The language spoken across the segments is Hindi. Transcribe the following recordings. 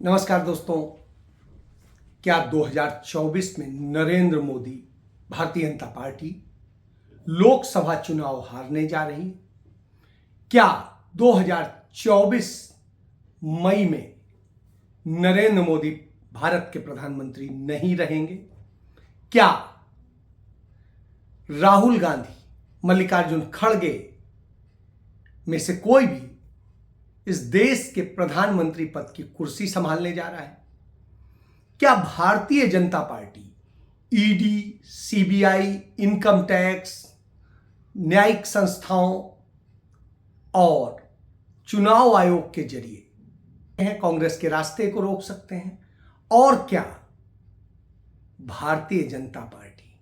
नमस्कार दोस्तों। क्या 2024 में नरेंद्र मोदी भारतीय जनता पार्टी लोकसभा चुनाव हारने जा रही है? क्या 2024 मई में नरेंद्र मोदी भारत के प्रधानमंत्री नहीं रहेंगे? क्या राहुल गांधी, मल्लिकार्जुन खड़गे में से कोई भी इस देश के प्रधानमंत्री पद की कुर्सी संभालने जा रहा है? क्या Bharatiya Janata party ED, CBI, income tax, न्यायिक संस्थाओं और चुनाव आयोग के जरिए कांग्रेस के रास्ते को रोक सकते हैं? और क्या भारतीय जनता पार्टी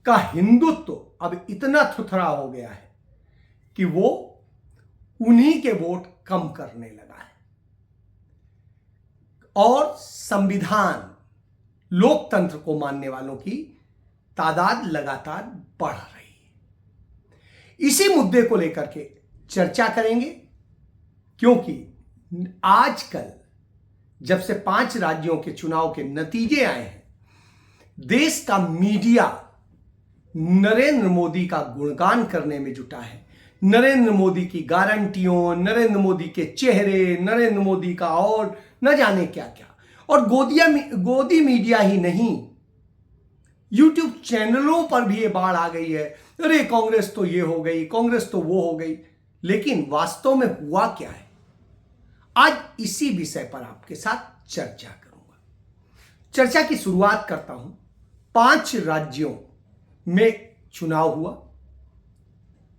का हिंदुत्व अब इतना थुथरा हो गया है कि वो उन्हीं के वोट कम करने लगा है और संविधान, लोकतंत्र को मानने वालों की तादाद लगातार बढ़ रही है? इसी मुद्दे को लेकर के चर्चा करेंगे, क्योंकि आजकल जब से 5 राज्यों के चुनाव के नतीजे आए हैं, देश का मीडिया नरेंद्र मोदी का गुणगान करने में जुटा है। नरेंद्र मोदी की गारंटियों, नरेंद्र मोदी के चेहरे, नरेंद्र मोदी का और न जाने क्या क्या। और गोदी मीडिया ही नहीं, यूट्यूब चैनलों पर भी ये बाढ़ आ गई है। अरे कांग्रेस तो ये हो गई, कांग्रेस तो वो हो गई। लेकिन वास्तव में हुआ क्या है, आज इसी विषय पर आपके साथ चर्चा करूंगा। चर्चा की शुरुआत करता हूं। 5 राज्यों में चुनाव हुआ।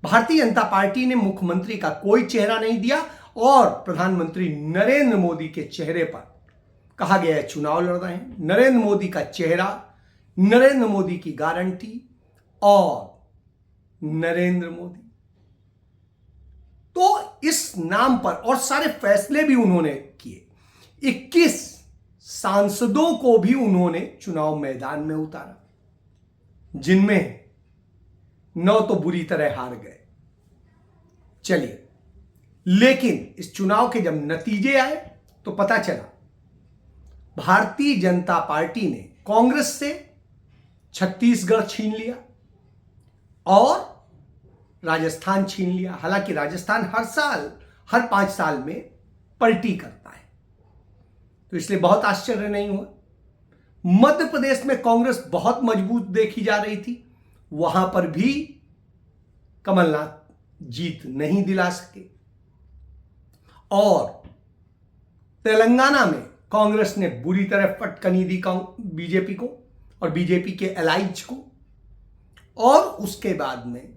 भारतीय जनता पार्टी ने मुख्यमंत्री का कोई चेहरा नहीं दिया और प्रधानमंत्री नरेंद्र मोदी के चेहरे पर कहा गया है चुनाव लड़ रहे हैं। नरेंद्र मोदी का चेहरा, नरेंद्र मोदी की गारंटी और नरेंद्र मोदी, तो इस नाम पर और सारे फैसले भी उन्होंने किए। 21 सांसदों को भी उन्होंने चुनाव मैदान में उतारा, जिनमें 9 तो बुरी तरह हार गए। चलिए, लेकिन इस चुनाव के जब नतीजे आए तो पता चला भारतीय जनता पार्टी ने कांग्रेस से छत्तीसगढ़ छीन लिया और राजस्थान छीन लिया। हालांकि राजस्थान हर 5 साल में पलटी करता है, तो इसलिए बहुत आश्चर्य नहीं हुआ। मध्य प्रदेश में कांग्रेस बहुत मजबूत देखी जा रही थी, वहां पर भी कमलनाथ जीत नहीं दिला सके। और तेलंगाना में कांग्रेस ने बुरी तरह फटकनी दी बीजेपी को और बीजेपी के एलाइज को। और उसके बाद में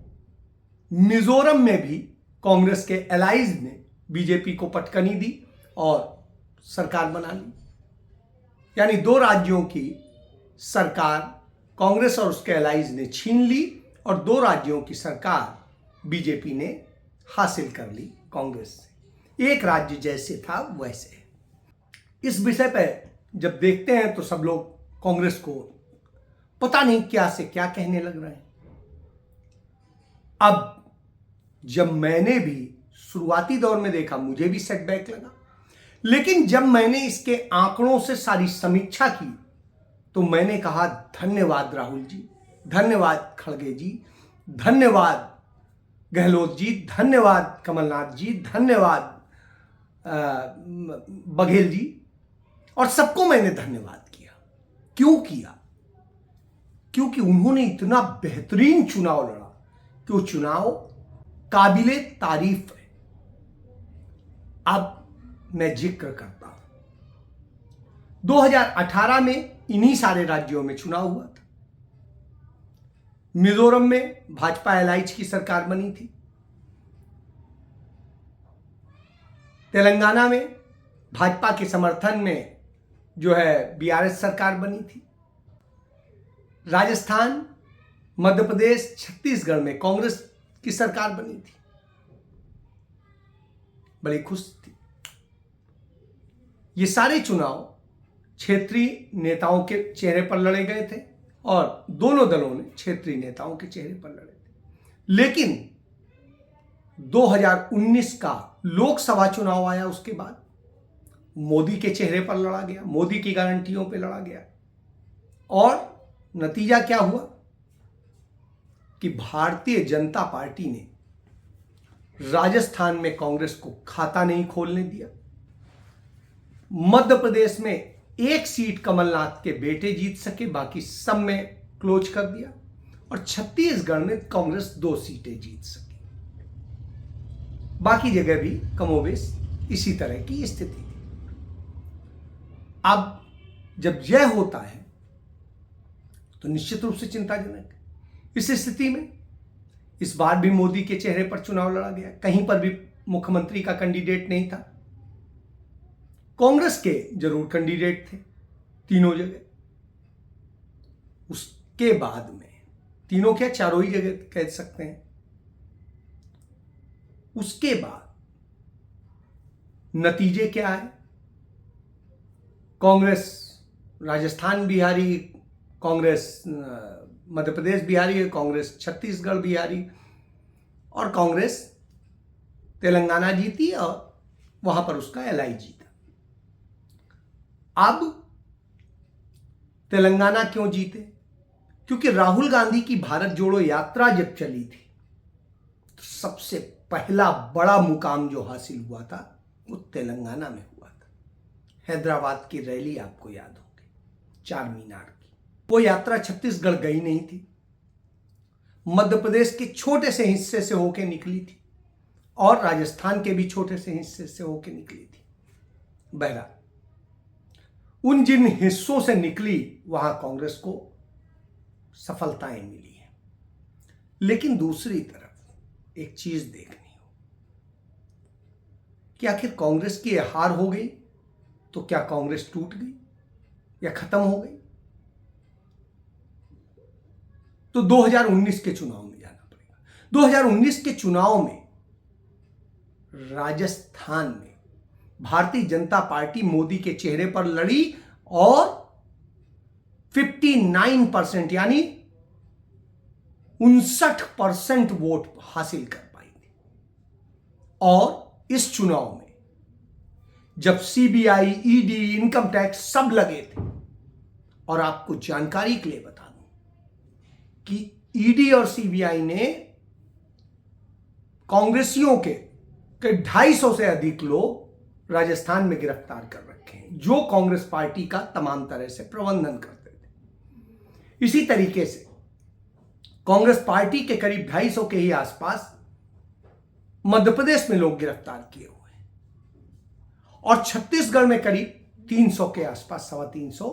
मिजोरम में भी कांग्रेस के एलाइज ने बीजेपी को पटकनी दी और सरकार बना ली। यानी 2 राज्यों की सरकार कांग्रेस और उसके एलाइज ने छीन ली और 2 राज्यों की सरकार बीजेपी ने हासिल कर ली कांग्रेस से। एक राज्य जैसे था वैसे। इस विषय पर जब देखते हैं तो सब लोग कांग्रेस को पता नहीं क्या से क्या कहने लग रहे हैं। अब जब मैंने भी शुरुआती दौर में देखा, मुझे भी सेटबैक लगा, लेकिन जब मैंने इसके आंकड़ों से सारी समीक्षा की तो मैंने कहा धन्यवाद राहुल जी, धन्यवाद खड़गे जी, धन्यवाद गहलोत जी, धन्यवाद कमलनाथ जी, धन्यवाद बघेल जी, और सबको मैंने धन्यवाद किया। क्यों किया? क्योंकि उन्होंने इतना बेहतरीन चुनाव लड़ा कि वो चुनाव काबिले तारीफ है। अब मैं जिक्र करता हूं, 2018 में इन्हीं सारे राज्यों में चुनाव हुआ था। मिजोरम में भाजपा एलाइज की सरकार बनी थी। तेलंगाना में भाजपा के समर्थन में जो है बीआरएस सरकार बनी थी। राजस्थान, मध्य प्रदेश, छत्तीसगढ़ में कांग्रेस की सरकार बनी थी। बड़ी खुश थी। ये सारे चुनाव क्षेत्रीय नेताओं के चेहरे पर लड़े गए थे और दोनों दलों ने क्षेत्रीय नेताओं के चेहरे पर लड़े थे। लेकिन 2019 का लोकसभा चुनाव आया उसके बाद, मोदी के चेहरे पर लड़ा गया, मोदी की गारंटियों पे लड़ा गया। और नतीजा क्या हुआ कि भारतीय जनता पार्टी ने राजस्थान में कांग्रेस को खाता नहीं खोलने दिया। मध्य प्रदेश में एक सीट कमलनाथ के बेटे जीत सके, बाकी सब में क्लोज कर दिया। और छत्तीसगढ़ में कांग्रेस 2 सीटें जीत सकी, बाकी जगह भी कमोबेश इसी तरह की स्थिति थी। अब जब यह होता है तो निश्चित रूप से चिंताजनक है। इस स्थिति में इस बार भी मोदी के चेहरे पर चुनाव लड़ा गया, कहीं पर भी मुख्यमंत्री का कैंडिडेट नहीं था। कांग्रेस के जरूर कैंडिडेट थे तीनों जगह। उसके बाद में तीनों क्या, चारों ही जगह कह सकते हैं। उसके बाद नतीजे क्या है? कांग्रेस राजस्थान बिहारी, कांग्रेस मध्य प्रदेश बिहारी, कांग्रेस छत्तीसगढ़ बिहारी, और कांग्रेस तेलंगाना जीती और वहां पर उसका एलआई जीता। अब तेलंगाना क्यों जीते? क्योंकि राहुल गांधी की भारत जोड़ो यात्रा जब चली थी तो सबसे पहला बड़ा मुकाम जो हासिल हुआ था वो तेलंगाना में हुआ था। हैदराबाद की रैली आपको याद होगी, चार मीनार की। वो यात्रा छत्तीसगढ़ गई नहीं थी, मध्य प्रदेश के छोटे से हिस्से से होकर निकली थी और राजस्थान के भी छोटे से हिस्से से होकर निकली थी। बहरहाल उन जिन हिस्सों से निकली वहां कांग्रेस को सफलताएं मिली हैं। लेकिन दूसरी तरफ एक चीज देखनी हो कि आखिर कांग्रेस की हार हो गई तो क्या कांग्रेस टूट गई या खत्म हो गई? तो 2019 के चुनाव में जाना पड़ेगा। 2019 के चुनाव में राजस्थान में भारतीय जनता पार्टी मोदी के चेहरे पर लड़ी और 59% यानी 59% वोट हासिल कर पाई थी। और इस चुनाव में जब सीबीआई, ईडी, इनकम टैक्स सब लगे थे, और आपको जानकारी के लिए बता दूं कि ईडी और सीबीआई ने कांग्रेसियों के 250 से अधिक लोग राजस्थान में गिरफ्तार कर रखे हैं जो कांग्रेस पार्टी का तमाम तरह से प्रबंधन करते थे। इसी तरीके से कांग्रेस पार्टी के करीब 250 के ही आसपास मध्य प्रदेश में लोग गिरफ्तार किए हुए हैं और छत्तीसगढ़ में करीब 300 के आसपास, 350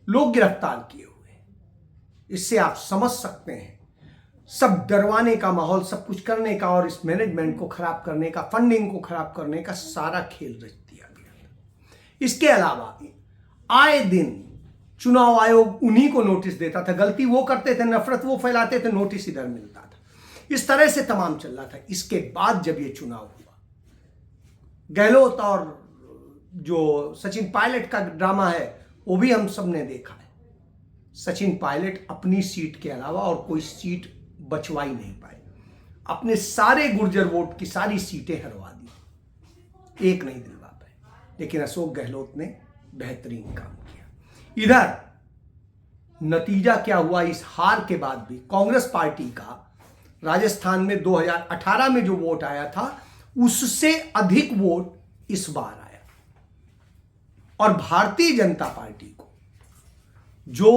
लोग गिरफ्तार किए हुए हैं। इससे आप समझ सकते हैं सब डरवाने का माहौल, सब कुछ करने का और इस मैनेजमेंट को खराब करने का, फंडिंग को खराब करने का सारा खेल रच दिया गया था। इसके अलावा आए दिन चुनाव आयोग उन्हीं को नोटिस देता था, गलती वो करते थे, नफरत वो फैलाते थे, नोटिस इधर मिलता था। इस तरह से तमाम चल रहा था। इसके बाद जब ये चुनाव हुआ, गहलोत और जो सचिन पायलट का ड्रामा है वो भी हम सब ने देखा है। सचिन पायलट अपनी सीट के अलावा और कोई सीट बचवा ही नहीं पाए, अपने सारे गुर्जर वोट की सारी सीटें हरवा दी, एक नहीं दिलवा पाए। लेकिन अशोक गहलोत ने बेहतरीन काम किया। इधर नतीजा क्या हुआ? इस हार के बाद भी कांग्रेस पार्टी का राजस्थान में 2018 में जो वोट आया था उससे अधिक वोट इस बार आया, और भारतीय जनता पार्टी को जो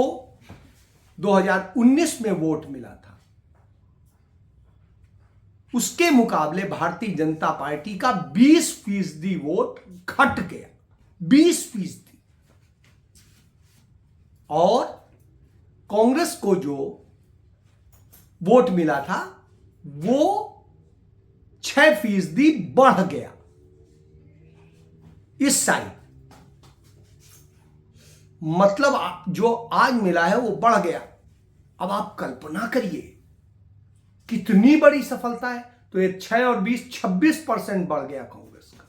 2019 में वोट मिला था उसके मुकाबले भारतीय जनता पार्टी का 20% वोट घट गया, 20%। और कांग्रेस को जो वोट मिला था वो 6% बढ़ गया इस साइड। मतलब जो आज मिला है वो बढ़ गया। अब आप कल्पना करिए कितनी बड़ी सफलता है। तो ये 6 और 20, 26% बढ़ गया कांग्रेस का,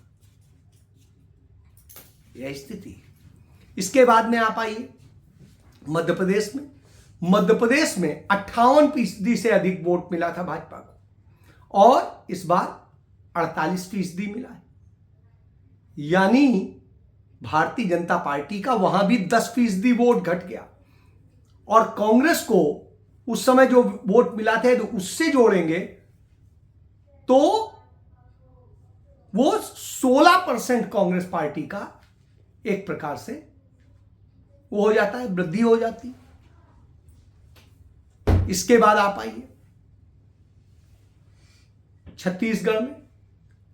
यह स्थिति। इसके बाद में आप आइए मध्य प्रदेश में। मध्य प्रदेश में 58% से अधिक वोट मिला था भाजपा को और इस बार 48% मिला है। यानी भारतीय जनता पार्टी का वहां भी 10% वोट घट गया। और कांग्रेस को उस समय जो वोट मिला थे तो उससे जोड़ेंगे तो वो 16% कांग्रेस पार्टी का एक प्रकार से वो हो जाता है, वृद्धि हो जाती। इसके बाद आप आइए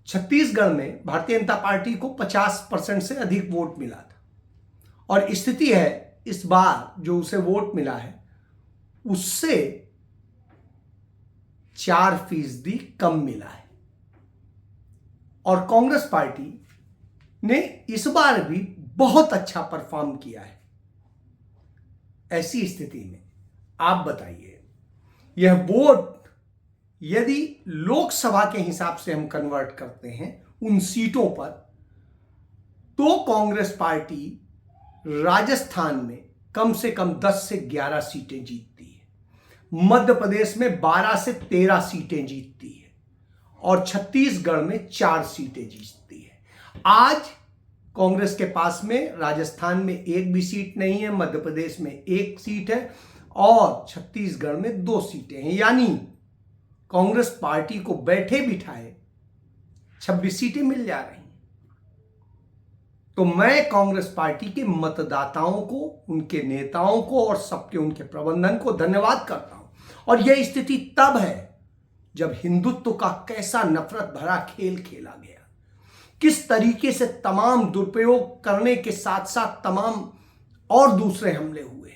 छत्तीसगढ़ में भारतीय जनता पार्टी को 50% से अधिक वोट मिला था। और स्थिति है इस बार जो उसे वोट मिला है उससे 4% कम मिला है। और कांग्रेस पार्टी ने इस बार भी बहुत अच्छा परफॉर्म किया है। ऐसी स्थिति में आप बताइए, यह वोट यदि लोकसभा के हिसाब से हम कन्वर्ट करते हैं उन सीटों पर, तो कांग्रेस पार्टी राजस्थान में कम से कम 10 से 11 सीटें जीतती है, मध्य प्रदेश में 12 से 13 सीटें जीतती है और छत्तीसगढ़ में 4 सीटें जीतती है। आज कांग्रेस के पास में राजस्थान में एक भी सीट नहीं है, मध्य प्रदेश में 1 सीट है और छत्तीसगढ़ में 2 सीटें हैं। यानी कांग्रेस पार्टी को बैठे बिठाए 26 सीटें मिल जा रही हैं। तो मैं कांग्रेस पार्टी के मतदाताओं को, उनके नेताओं को और सबके उनके प्रबंधन को धन्यवाद करता हूं। और यह स्थिति तब है जब हिंदुत्व का कैसा नफरत भरा खेल खेला गया, किस तरीके से तमाम दुरुपयोग करने के साथ साथ तमाम और दूसरे हमले हुए,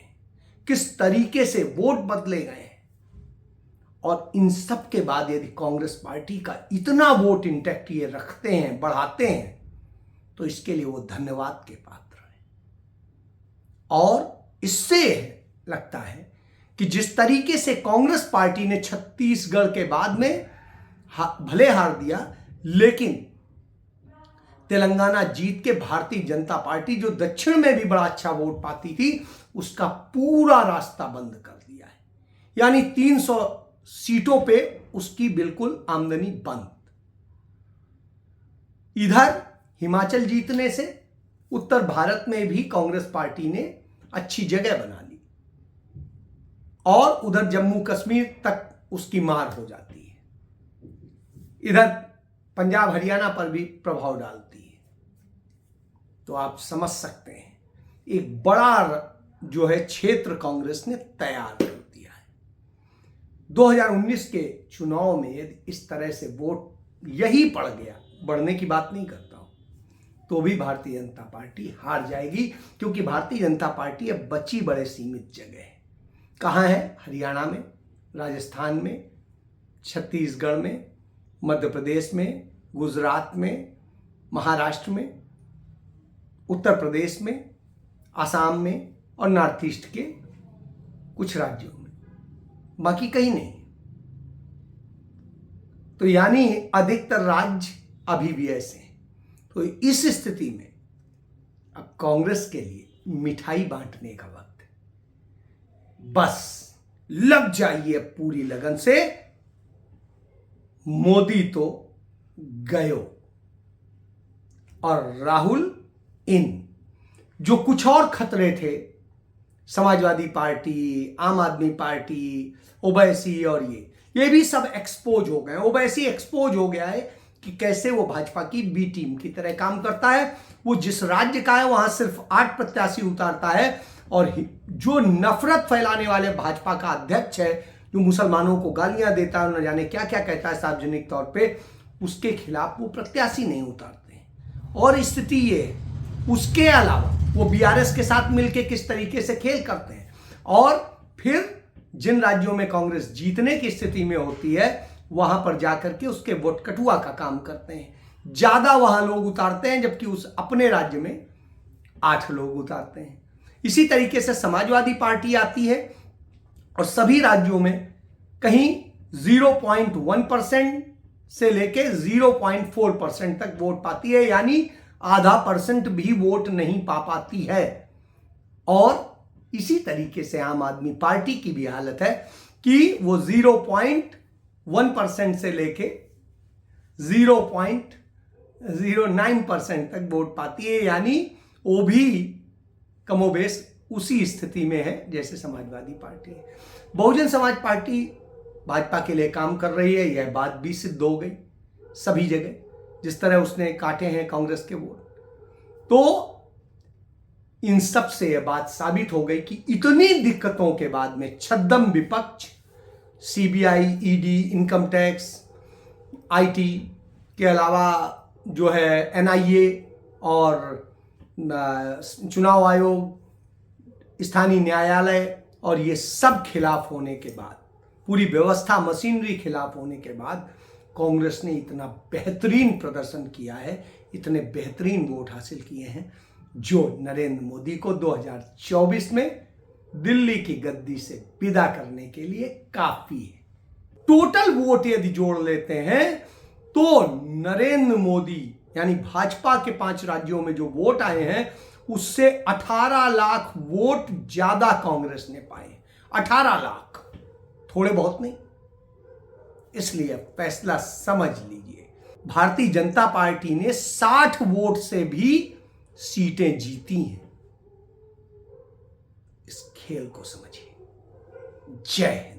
किस तरीके से वोट बदले गए। और इन सब के बाद यदि कांग्रेस पार्टी का इतना वोट इंटैक्ट ये रखते हैं, बढ़ाते हैं, तो इसके लिए वो धन्यवाद के पात्र हैं। और इससे लगता है कि जिस तरीके से कांग्रेस पार्टी ने छत्तीसगढ़ के बाद में भले हार दिया, लेकिन तेलंगाना जीत के भारतीय जनता पार्टी जो दक्षिण में भी बड़ा अच्छा वोट पाती थी, उसका पूरा रास्ता बंद कर दिया है। यानी 300 सीटों पे उसकी बिल्कुल आमदनी बंद। इधर हिमाचल जीतने से उत्तर भारत में भी कांग्रेस पार्टी ने अच्छी जगह बना ली और उधर जम्मू कश्मीर तक उसकी मार हो जाती है। इधर पंजाब हरियाणा पर भी प्रभाव डालती है। तो आप समझ सकते हैं एक बड़ा जो है क्षेत्र कांग्रेस ने तैयार कर दिया है। 2019 के चुनाव में यदि इस तरह से वोट यही पड़ गया, बढ़ने की बात नहीं करता हूं, तो भी भारतीय जनता पार्टी हार जाएगी, क्योंकि भारतीय जनता पार्टी अब बची बड़े सीमित जगह है। कहाँ है? हरियाणा में, राजस्थान में, छत्तीसगढ़ में, मध्य प्रदेश में, गुजरात में, महाराष्ट्र में, उत्तर प्रदेश में, आसाम में और नॉर्थ ईस्ट के कुछ राज्यों में, बाकी कहीं नहीं। तो यानी अधिकतर राज्य अभी भी ऐसे हैं। तो इस स्थिति में अब कांग्रेस के लिए मिठाई बांटने का वक्त है। बस लग जाइए पूरी लगन से। मोदी तो गयो और राहुल इन। जो कुछ और खतरे थे, समाजवादी पार्टी, आम आदमी पार्टी, ओवैसी और ये भी सब एक्सपोज हो गए। ओवैसी एक्सपोज हो गया है कि कैसे वो भाजपा की बी टीम की तरह काम करता है। वो जिस राज्य का है वहां सिर्फ 8 प्रत्याशी उतारता है और जो नफरत फैलाने वाले भाजपा का अध्यक्ष है, जो मुसलमानों को गालियां देता है, न जाने क्या क्या कहता है सार्वजनिक तौर पे, उसके खिलाफ वो प्रत्याशी नहीं उतारते हैं। और स्थिति ये है, उसके अलावा वो बीआरएस के साथ मिलकर किस तरीके से खेल करते हैं। और फिर जिन राज्यों में कांग्रेस जीतने की स्थिति में होती है, वहां पर जाकर के उसके वोट कटुआ का काम करते हैं। ज्यादा वहां लोग उतारते हैं, जबकि उस अपने राज्य में 8 लोग उतारते हैं। इसी तरीके से समाजवादी पार्टी आती है और सभी राज्यों में कहीं 0.1% से लेके 0.4% तक वोट पाती है, यानी आधा % भी वोट नहीं पा पाती है। और इसी तरीके से आम आदमी पार्टी की भी हालत है कि वो 0.1% से लेके 0.09% तक वोट पाती है, यानी वो भी कमोबेश उसी स्थिति में है जैसे समाजवादी पार्टी है। बहुजन समाज पार्टी भाजपा के लिए काम कर रही है, यह बात भी सिद्ध हो गई सभी जगह, जिस तरह उसने काटे हैं कांग्रेस के वोट। तो इन सब से यह बात साबित हो गई कि इतनी दिक्कतों के बाद में छद्म विपक्ष, CBI, ED, income tax, IT के अलावा जो है एनआईए और चुनाव आयोग, स्थानीय न्यायालय और ये सब खिलाफ होने के बाद, पूरी व्यवस्था मशीनरी खिलाफ होने के बाद कांग्रेस ने इतना बेहतरीन प्रदर्शन किया है, इतने बेहतरीन वोट हासिल किए हैं, जो नरेंद्र मोदी को 2024 में दिल्ली की गद्दी से विदा करने के लिए काफी है। टोटल वोट यदि जोड़ लेते हैं तो नरेंद्र मोदी यानी भाजपा के 5 राज्यों में जो वोट आए हैं उससे 18 लाख वोट ज्यादा कांग्रेस ने पाए। 18 लाख, थोड़े बहुत नहीं। इसलिए फैसला समझ लीजिए, भारतीय जनता पार्टी ने 60 वोट से भी सीटें जीती हैं। इस खेल को समझिए। जय हिंद।